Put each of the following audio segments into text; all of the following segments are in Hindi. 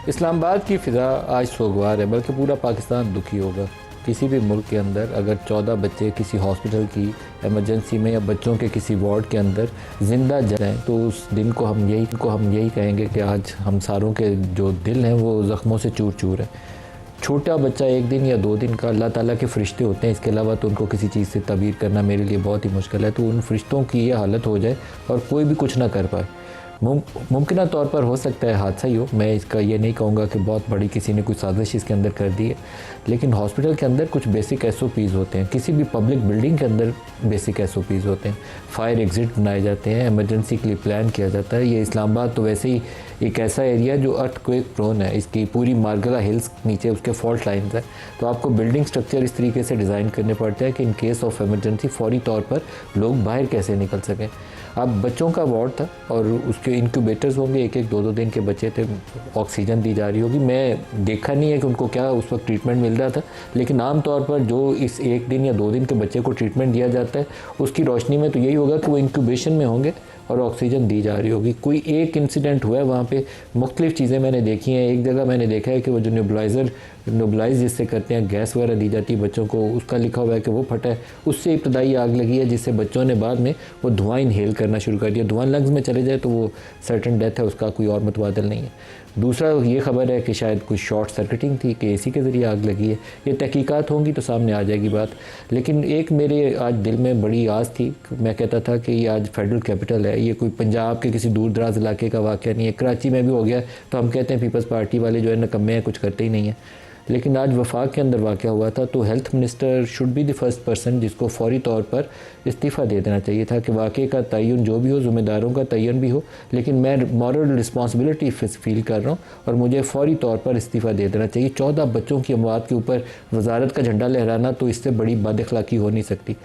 इस्लामाबाद की फ़िज़ा आज सोगवार है, बल्कि पूरा पाकिस्तान दुखी होगा। किसी भी मुल्क के अंदर अगर 14 बच्चे किसी हॉस्पिटल की इमरजेंसी में या बच्चों के किसी वार्ड के अंदर ज़िंदा जाएँ, तो उस दिन को हम यही कहेंगे कि आज हम सारों के जो दिल हैं वो ज़ख्मों से चूर चूर है। छोटा बच्चा 1 दिन या 2 दिन का अल्लाह ताला के फ़रिश्ते होते हैं, इसके अलावा तो उनको किसी चीज़ से तबीर करना मेरे लिए बहुत ही मुश्किल है। तो उन फ़रिश्तों की ये हालत हो जाए और कोई भी कुछ ना कर पाए, मुमकिन तौर पर हो सकता है हादसा ही हो। मैं इसका ये नहीं कहूँगा कि बहुत बड़ी किसी ने कुछ साजिश इसके अंदर कर दी है, लेकिन हॉस्पिटल के अंदर कुछ बेसिक SOPs होते हैं, किसी भी पब्लिक बिल्डिंग के अंदर बेसिक SOPs होते हैं। फायर एग्ज़िट बनाए जाते हैं, इमरजेंसी के लिए प्लान किया जाता है। ये इस्लामाबाद तो वैसे ही एक ऐसा एरिया जो अर्थक्वेक प्रोन है, इसकी पूरी मार्गला हिल्स नीचे उसके फॉल्ट लाइन्स हैं, तो आपको बिल्डिंग स्ट्रक्चर इस तरीके से डिज़ाइन करने पड़ते हैं कि इन केस ऑफ इमरजेंसी फ़ौरी तौर पर लोग बाहर कैसे निकल सकें। अब बच्चों का वार्ड था और उसके इंक्यूबेटर्स होंगे, 1-1, 2-2 दिन के बच्चे थे, ऑक्सीजन दी जा रही होगी। मैं देखा नहीं है कि उनको क्या उस वक्त ट्रीटमेंट मिल रहा था, लेकिन आम तौर पर जो इस 1 दिन या 2 दिन के बच्चे को ट्रीटमेंट दिया जाता है, उसकी रोशनी में तो यही होगा कि वो इंक्यूबेशन में होंगे और ऑक्सीजन दी जा रही होगी। कोई एक इंसिडेंट हुआ है वहाँ पे, मुख्तलिफ चीज़ें मैंने देखी हैं। एक जगह मैंने देखा है कि वो जो नेबुलाइज जिससे करते हैं, गैस वगैरह दी जाती है बच्चों को, उसका लिखा हुआ है कि वो फटा है, उससे इब्तदाई आग लगी है, जिससे बच्चों ने बाद में वो धुआं इनहेल करना शुरू कर दिया। धुआं लंग्स में चले जाए तो वो सर्टन डेथ है, उसका कोई और मुतबादल नहीं है। दूसरा ये खबर है कि शायद कुछ शॉर्ट सर्किटिंग थी, कि AC के ज़रिए आग लगी है। ये तहकीकात होंगी तो सामने आ जाएगी बात, लेकिन एक मेरे आज दिल में बड़ी आस थी। मैं कहता था कि ये आज फेडरल कैपिटल है, ये कोई पंजाब के किसी दूर दराज इलाके का वाक़या नहीं है। कराची में भी हो गया तो हम कहते हैं पीपल्स पार्टी वाले जो है नकम्मे हैं, कुछ करते ही नहीं है, लेकिन आज वफाक के अंदर वाक़या हुआ था। तो health minister should be the first person जिसको फौरी तौर पर इस्तीफ़ा दे देना चाहिए था कि वाक़े का तयन जो भी हो, ज़िम्मेदारों का तयन भी हो, लेकिन मैं मॉरल रिस्पॉन्सिबिलिटी फ़ील कर रहा हूँ और मुझे फ़ौरी तौर पर इस्तीफ़ा दे देना चाहिए। 14 बच्चों की अमवात के ऊपर वजारत का झंडा लहराना तो इससे बड़ी बदअखलाक़ी हो नहीं सकती।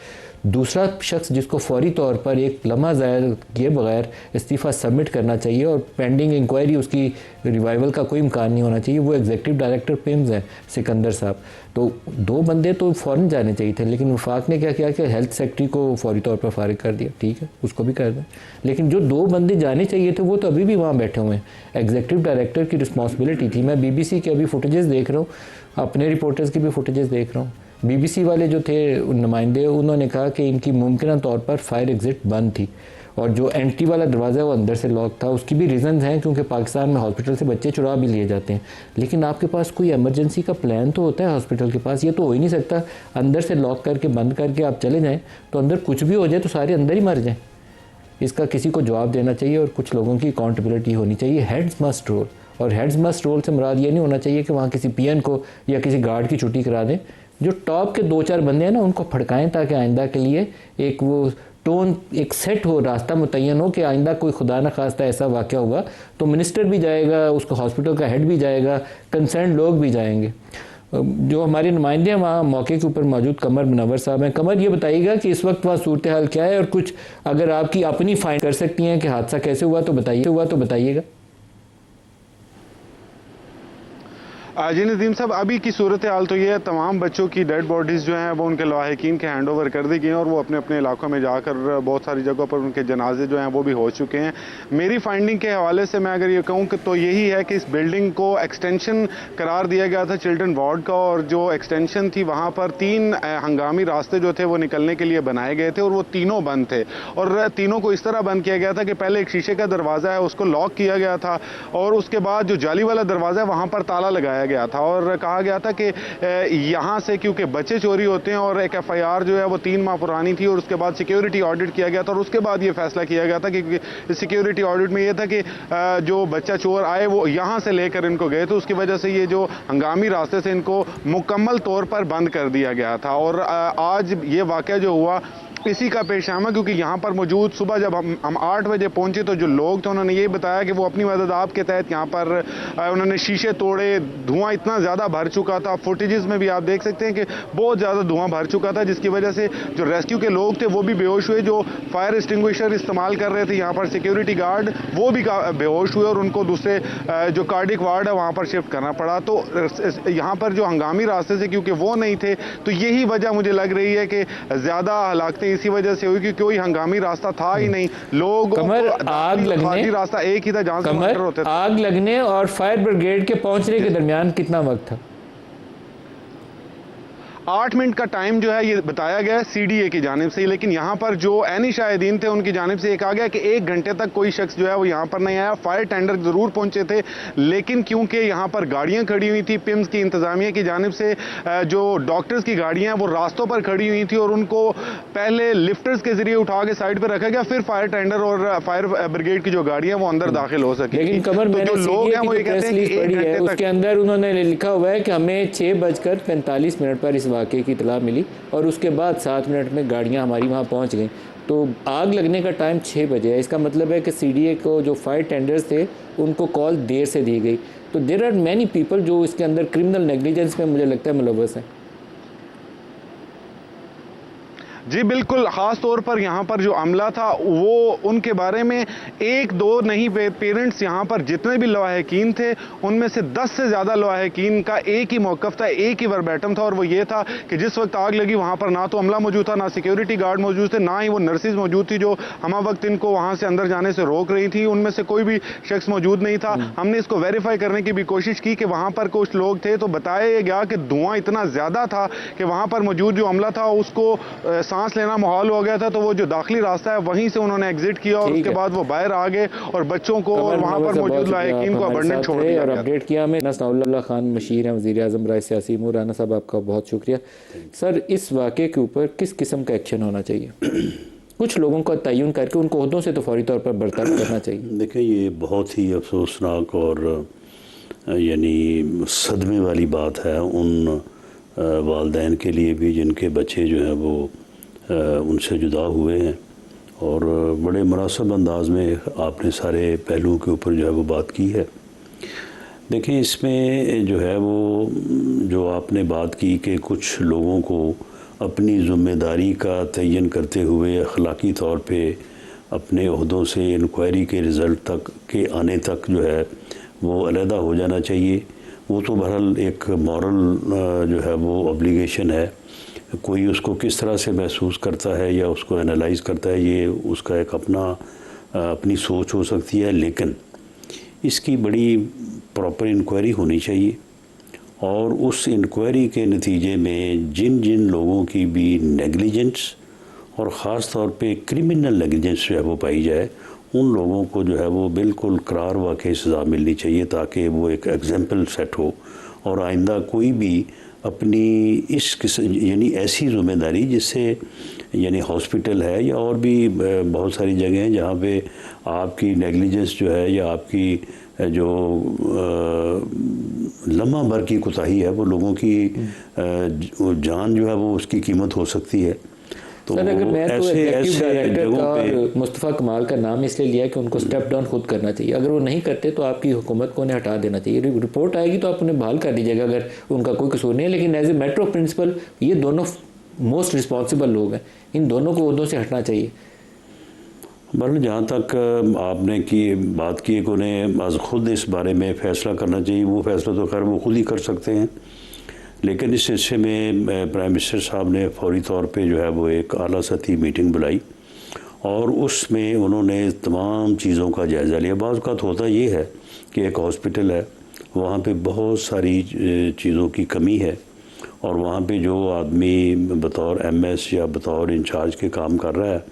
दूसरा शख्स जिसको फौरी तौर पर एक लम्हा ज़ाया किए बगैर इस्तीफ़ा सबमिट करना चाहिए और पेंडिंग इंक्वायरी उसकी रिवाइवल का कोई इम्कान नहीं होना चाहिए, वो एग्जीक्यूटिव डायरेक्टर पिम्स हैं, सिकंदर साहब। तो 2 बंदे तो फ़ौरन जाने चाहिए थे, लेकिन वफाक ने क्या किया कि हेल्थ सेक्रेटरी को फौरी तौर पर फारिग कर दिया। ठीक है, उसको भी कर दें, लेकिन जो 2 बंदे जाने चाहिए थे वो तो अभी भी वहाँ बैठे हुए हैं। एग्जीक्यूटिव डायरेक्टर की रिस्पॉन्सिबिलिटी थी। मैं BBC के अभी फुटेजेस देख रहा हूँ, अपने रिपोर्टर्स की भी फुटेजेस देख रहा हूँ। BBC वाले जो थे नुमाइंदे, उन्होंने कहा कि इनकी मुमकिन तौर पर फायर एग्ज़िट बंद थी और जो एंट्री वाला दरवाज़ा है वो अंदर से लॉक था। उसकी भी रीज़न्स हैं, क्योंकि पाकिस्तान में हॉस्पिटल से बच्चे चुरा भी लिए जाते हैं, लेकिन आपके पास कोई इमरजेंसी का प्लान तो होता है हॉस्पिटल के पास। ये तो हो ही नहीं सकता अंदर से लॉक करके बंद करके आप चले जाएँ, तो अंदर कुछ भी हो जाए तो सारे अंदर ही मर जाएँ। इसका किसी को जवाब देना चाहिए और कुछ लोगों की अकाउंटेबिलिटी होनी चाहिए। हेड्स मस्ट रोल, और हेड्स मस्ट रोल से मुराद ये नहीं होना चाहिए कि वहाँ किसी PN को या किसी गार्ड की छुट्टी करा दें। जो टॉप के 2-4 बंदे हैं ना, उनको फड़काएं ताकि आइंदा के लिए एक वो टोन एक सेट हो, रास्ता मुतय्यन हो कि आइंदा कोई खुदा न खास्ता ऐसा वाक़या हुआ तो मिनिस्टर भी जाएगा, उसको हॉस्पिटल का हेड भी जाएगा, कंसर्न लोग भी जाएंगे। जो हमारे नुमाइंदे हैं वहाँ मौके के ऊपर मौजूद कमर मुनव्वर साहब हैं। कमर, ये बताइएगा कि इस वक्त वहाँ सूरत हाल क्या है, और कुछ अगर आपकी अपनी फाइंड कर सकती हैं कि हादसा कैसे हुआ तो बताइएगा। जी नदीम साहब, अभी की सूरत हाल तो ये है, तमाम बच्चों की डेड बॉडीज़ जो हैं वो उनके लाहिकीन के हैंड ओवर कर दी गई हैं और वो अपने अपने इलाकों में जाकर बहुत सारी जगहों पर उनके जनाजे जो हैं वो भी हो चुके हैं। मेरी फाइंडिंग के हवाले से मैं अगर ये कहूँ कि तो यही है कि इस बिल्डिंग को एक्सटेंशन करार दिया गया था चिल्ड्रन वार्ड का, और जो एक्सटेंशन थी वहाँ पर 3 हंगामी रास्ते जो थे वो निकलने के लिए बनाए गए थे और वो तीनों बंद थे, और तीनों को इस तरह बंद किया गया था कि पहले एक शीशे का दरवाज़ा है उसको लॉक किया गया था, और उसके बाद जो जाली वाला दरवाज़ा है वहाँ पर ताला लगाया गया था और कहा गया था कि यहाँ से क्योंकि बच्चे चोरी होते हैं, और एक FIR जो है वो 3 माह पुरानी थी, और उसके बाद सिक्योरिटी ऑडिट किया गया था, और उसके बाद ये फैसला किया गया था कि सिक्योरिटी ऑडिट में ये था कि जो बच्चा चोर आए वो यहाँ से लेकर इनको गए, तो उसकी वजह से ये जो हंगामी रास्ते से इनको मुकम्मल तौर पर बंद कर दिया गया था। और आज ये वाक़या जो हुआ इसी का पेशामा, क्योंकि यहाँ पर मौजूद सुबह जब हम 8 बजे पहुंचे तो जो लोग थे उन्होंने ये बताया कि वो अपनी मदद आपके तहत यहाँ पर उन्होंने शीशे तोड़े, धुआं इतना ज़्यादा भर चुका था, फुटेजेस में भी आप देख सकते हैं कि बहुत ज़्यादा धुआं भर चुका था, जिसकी वजह से जो रेस्क्यू के लोग थे वो भी बेहोश हुए, जो फायर एक्सटिंग्विशर इस्तेमाल कर रहे थे यहाँ पर सिक्योरिटी गार्ड वो भी बेहोश हुए और उनको दूसरे जो कार्डिक वार्ड है वहाँ पर शिफ्ट करना पड़ा। तो यहाँ पर जो हंगामी रास्ते से क्योंकि वो नहीं थे, तो यही वजह मुझे लग रही है कि ज़्यादा हलाकतें इसी वजह से हुई कि कोई हंगामी रास्ता था ही नहीं। लोग कमर आग लगने रास्ता एक ही था जहां से मर्डर होते थे। आग लगने और फायर ब्रिगेड के पहुंचने के दरमियान कितना वक्त था? 8 मिनट का टाइम जो है ये बताया गया है सीडीए की जानिब से, लेकिन यहाँ पर जो ऐनी शाहिदीन थे उनकी जानिब से ये कहा गया कि 1 घंटे तक कोई शख्स जो है वो यहाँ पर नहीं आया। फायर टेंडर जरूर पहुंचे थे, लेकिन क्योंकि यहाँ पर गाड़ियाँ खड़ी हुई थी, पिम्स की इंतजामिया की जानिब से जो डॉक्टर्स की गाड़ियाँ हैं वो रास्तों पर खड़ी हुई थी और उनको पहले लिफ्टर्स के जरिए उठा के साइड पर रखा गया, फिर फायर टेंडर और फायर ब्रिगेड की जो गाड़ियाँ वो अंदर दाखिल हो सकी। लेकिन कमर मैंने लोग हैं वो ये कहते हैं कि 1 घंटे उसके अंदर उन्होंने लिखा हुआ है कि हमें 6:45 पर इस वाक़े की इतला मिली और उसके बाद 7 मिनट में गाड़ियां हमारी वहां पहुंच गई। तो आग लगने का टाइम 6 बजे है। इसका मतलब है कि सीडीए को जो फायर टेंडर्स थे उनको कॉल देर से दी गई। तो देयर आर मैनी पीपल जो इसके अंदर क्रिमिनल नेग्लिजेंस में मुझे लगता है मुलव्वस हैं। जी बिल्कुल, ख़ास तौर पर यहाँ पर जो अमला था वो उनके बारे में 1-2 नहीं, पेरेंट्स यहाँ पर जितने भी लवाहकीन थे उनमें से 10 से ज़्यादा लवाहकीन का एक ही मौक़िफ़ था, एक ही वर्बैटम था, और वो ये था कि जिस वक्त आग लगी वहाँ पर ना तो अमला मौजूद था, ना सिक्योरिटी गार्ड मौजूद थे, ना ही वो नर्सिस मौजूद थी जो हमा वक्त इनको वहाँ से अंदर जाने से रोक रही थी। उनमें से कोई भी शख्स मौजूद नहीं था। हमने इसको वेरीफाई करने की भी कोशिश की कि वहाँ पर कुछ लोग थे, तो बताया गया कि धुआं इतना ज़्यादा था कि वहाँ पर मौजूद जो अमला था उसको सांस लेना माहौल हो गया था, तो वो जो दाखिली रास्ता है वहीं से उन्होंने एग्जिट किया और उसके बाद वो बाहर आ गए और बच्चों को और वहां पर मौजूद लायकीन को अबंडन छोड़ दिया और अपडेट किया। हमें सनाउल्लाह खान मशीर हैं, वज़ीर आज़म राय सियासी अमूर। राना साहब आपका बहुत शुक्रिया। सर, इस वाक़े के ऊपर किस किस्म का एक्शन होना चाहिए? कुछ लोगों का तयन करके उनको ओहदों से तो फौरी तौर पर बर्ताव करना चाहिए। देखिए, ये बहुत ही अफसोसनाक और यानी सदमे वाली बात है उन वालिदैन के लिए भी जिनके बच्चे जो हैं वो उनसे जुदा हुए हैं, और बड़े मुनासिब अंदाज में आपने सारे पहलुओं के ऊपर जो है वो बात की है। देखिए, इसमें जो है वो जो आपने बात की कि कुछ लोगों को अपनी ज़िम्मेदारी का तयन करते हुए अखलाकी तौर पे अपने ओहदों से इंक्वायरी के रिज़ल्ट तक के आने तक जो है वो अलहदा हो जाना चाहिए। वो तो बहरहाल एक मॉरल जो है वो ऑब्लिगेशन है। कोई उसको किस तरह से महसूस करता है या उसको एनालाइज करता है, ये उसका एक अपनी सोच हो सकती है, लेकिन इसकी बड़ी प्रॉपर इंक्वायरी होनी चाहिए और उस इंक्वायरी के नतीजे में जिन जिन लोगों की भी नेग्लिजेंस और ख़ास तौर पे क्रिमिनल नेग्लिजेंस जो है वो पाई जाए, उन लोगों को जो है वो बिल्कुल करार वाक़ई सज़ा मिलनी चाहिए ताकि वो एक एग्जाम्पल सेट हो और आइंदा कोई भी अपनी इस किस्म यानी ऐसी ज़िम्मेदारी जिससे यानी हॉस्पिटल है या और भी बहुत सारी जगह हैं जहाँ पे आपकी नेग्लिजेंस जो है या आपकी जो लम्हा भर की कोताही है वो लोगों की जान जो है वो उसकी कीमत हो सकती है। तो सर, अगर मैं तो एग्जीक्यूटिव डायरेक्टर का और मुस्तफ़ा कमाल का नाम इसलिए लिया कि उनको स्टेप डाउन खुद करना चाहिए। अगर वो नहीं करते तो आपकी हुकूमत को उन्हें हटा देना चाहिए। रिपोर्ट आएगी तो आप उन्हें बहाल कर दीजिएगा अगर उनका कोई कसूर नहीं है, लेकिन as a matter of principle ये दोनों मोस्ट रिस्पॉन्सिबल लोग हैं, इन दोनों को उहदों से हटना चाहिए। बहरहाल जहाँ तक आपने बात की कि उन्हें खुद इस बारे में फ़ैसला करना चाहिए, वो फ़ैसला तो खैर वो खुद ही कर सकते हैं, लेकिन इस सिलसिले में प्राइम मिनिस्टर साहब ने फौरी तौर पे जो है वो एक आला सतही मीटिंग बुलाई और उसमें उन्होंने तमाम चीज़ों का जायज़ा लिया। बाज़ औक़ात होता ये है कि एक हॉस्पिटल है, वहाँ पे बहुत सारी चीज़ों की कमी है और वहाँ पे जो आदमी बतौर एमएस या बतौर इंचार्ज के काम कर रहा है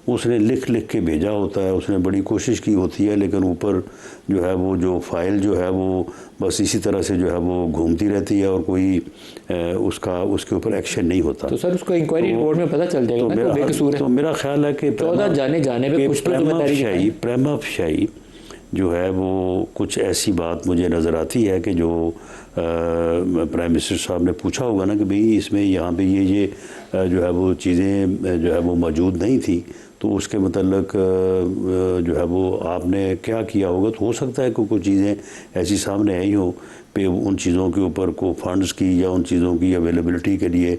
उसने लिख के भेजा होता है, उसने बड़ी कोशिश की होती है, लेकिन ऊपर जो है वो जो फ़ाइल जो है वो बस इसी तरह से जो है वो घूमती रहती है और कोई उसके ऊपर एक्शन नहीं होता। तो सर उसको इंक्वायरी रिपोर्ट में पता चल जाएगा ना कि बेकसूर है। तो मेरा ख्याल है कि 14 जाने पे कुछ तो जिम्मेदारी प्रेमा फशाई जो है वो कुछ ऐसी बात मुझे नज़र आती है कि जो प्राइम मिनिस्टर साहब ने पूछा होगा ना कि भाई इसमें यहाँ पे ये जो है वो चीज़ें जो है वो मौजूद नहीं थी, तो उसके मतलब जो है वो आपने क्या किया होगा। तो हो सकता है कि कुछ चीज़ें ऐसी सामने आई हो पे उन चीज़ों के ऊपर को फंड्स की या उन चीज़ों की अवेलेबिलिटी के लिए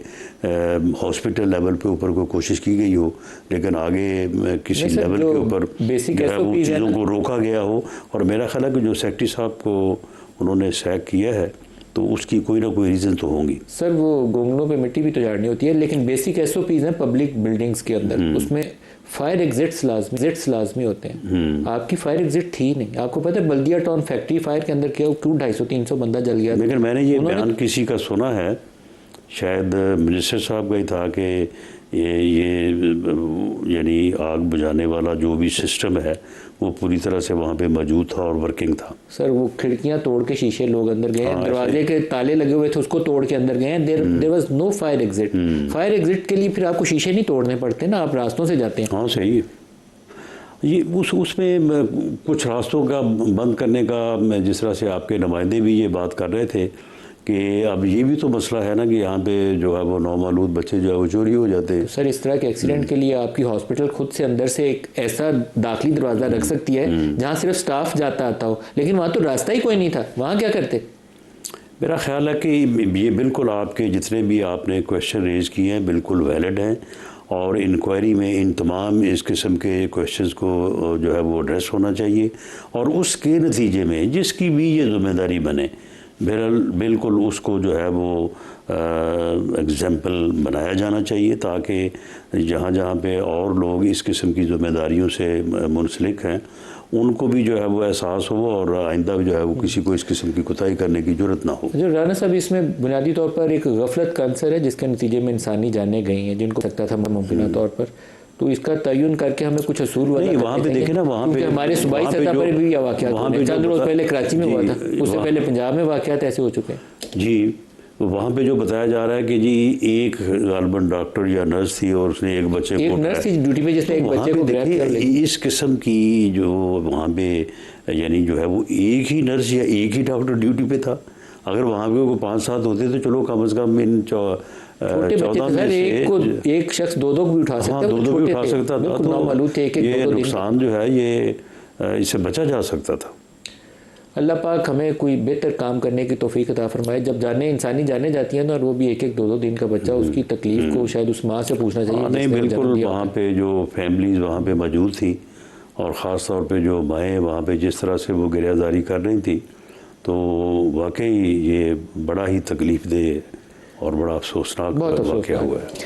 हॉस्पिटल लेवल पे ऊपर कोई कोशिश की गई हो, लेकिन आगे किसी लेवल के ऊपर जो है वो चीज़ों को रोका गया हो। और मेरा ख्याल है कि जो सेक्रेटरी साहब को उन्होंने सैक किया है तो उसकी कोई ना कोई रीज़न तो होंगी। सर वो गोंगलों पे मिट्टी भी तो झाड़नी होती है, लेकिन बेसिक एसओपीज हैं पब्लिक बिल्डिंग्स के अंदर, उसमें फायर एग्जिट्स लाजमी होते हैं। आपकी फायर एग्जिट थी नहीं। आपको पता है बल्दिया टाउन फैक्ट्री फायर के अंदर क्यों 250-300 बंदा जल गया। लेकिन मैंने ये बयान किसी का सुना है, शायद मिनिस्टर साहब का ही था, कि ये यानी आग बुझाने वाला जो भी सिस्टम है वो पूरी तरह से वहाँ पे मौजूद था और वर्किंग था। सर वो खिड़कियां तोड़ के शीशे लोग अंदर गए, दरवाजे के ताले लगे हुए थे उसको तोड़ के अंदर गए। There was no fire exit. Fire exit के लिए फिर आपको शीशे नहीं तोड़ने पड़ते ना, आप रास्तों से जाते हैं। हाँ सही है। ये उसमें कुछ रास्तों का बंद करने का, जिस तरह से आपके नुमाइंदे भी ये बात कर रहे थे कि अब ये भी तो मसला है ना कि यहाँ पे जो है वो नौमालूद बच्चे जो है वो चोरी हो जाते हैं। सर इस तरह के एक्सीडेंट के लिए आपकी हॉस्पिटल खुद से अंदर से एक ऐसा दाखिली दरवाज़ा रख सकती है जहाँ सिर्फ स्टाफ जाता आता हो, लेकिन वहाँ तो रास्ता ही कोई नहीं था, वहाँ क्या करते? मेरा ख्याल है कि ये बिल्कुल आपके जितने भी आपने क्वेश्चन रेज़ किए हैं बिल्कुल वैलिड हैं, और इंक्वायरी में इन तमाम इस किस्म के क्वेश्चंस को जो है वो एड्रेस होना चाहिए, और उसके नतीजे में जिसकी भी ये ज़िम्मेदारी बने बिल्कुल उसको जो है वो एग्जाम्पल बनाया जाना चाहिए, ताकि जहाँ जहाँ पे और लोग इस किस्म की ज़िम्मेदारियों से मुंसलिक हैं उनको भी जो है वो एहसास हो, और आइंदा भी जो है वो किसी को इस किस्म की कोताही करने की ज़रूरत ना हो। जो राना साहब इसमें बुनियादी तौर पर एक गफलत का अंसर है जिसके नतीजे में इंसानी जानें गई हैं जिनको सकता था मुमकिन तौर पर, तो इसका तयन करके हमें कुछ असूल नहीं, वहाँ पे देखे ना, वहाँ पे हमारे सूबाई सतह पर भी वाक़यात हुए, चंद रोज़ पहले कराची में हुआ था, उससे पहले पंजाब में वाक़यात ऐसे हो चुके हैं। जी, वहाँ पे जो बताया जा रहा है कि जी एक गालबन डॉक्टर या नर्स थी और उसने एक बच्चे को, एक नर्स थी ड्यूटी पे जिसने एक बच्चे को ग्रैब कर लिया। इस किस्म की जो वहाँ पे यानी जो है वो एक ही नर्स या एक ही डॉक्टर ड्यूटी पे था। अगर वहाँ पे कोई 5-7 होते तो चलो कम से कम इन 14 में से एक शख्स 2-2 भी उठा सकता, 2-2 भी उठा सकता था, तो ये नुकसान जो है ये इससे बचा जा सकता था। अल्लाह पाक हमें कोई बेहतर काम करने की तौफीक अता फरमाए। जब इंसानी जाने जाती हैं ना, और वो भी 1-2 दिन का बच्चा, उसकी तकलीफ को शायद उस माँ से पूछना चाहिए। नहीं बिल्कुल, वहाँ पे जो फैमिलीज़ वहाँ पे मौजूद थी और ख़ास तौर पे जो माएँ वहाँ पे जिस तरह से वो गिरफ्तारी कर रही थी, तो वाकई ये बड़ा ही तकलीफ दे और बड़ा अफसोसनाक वाक़या हुआ है।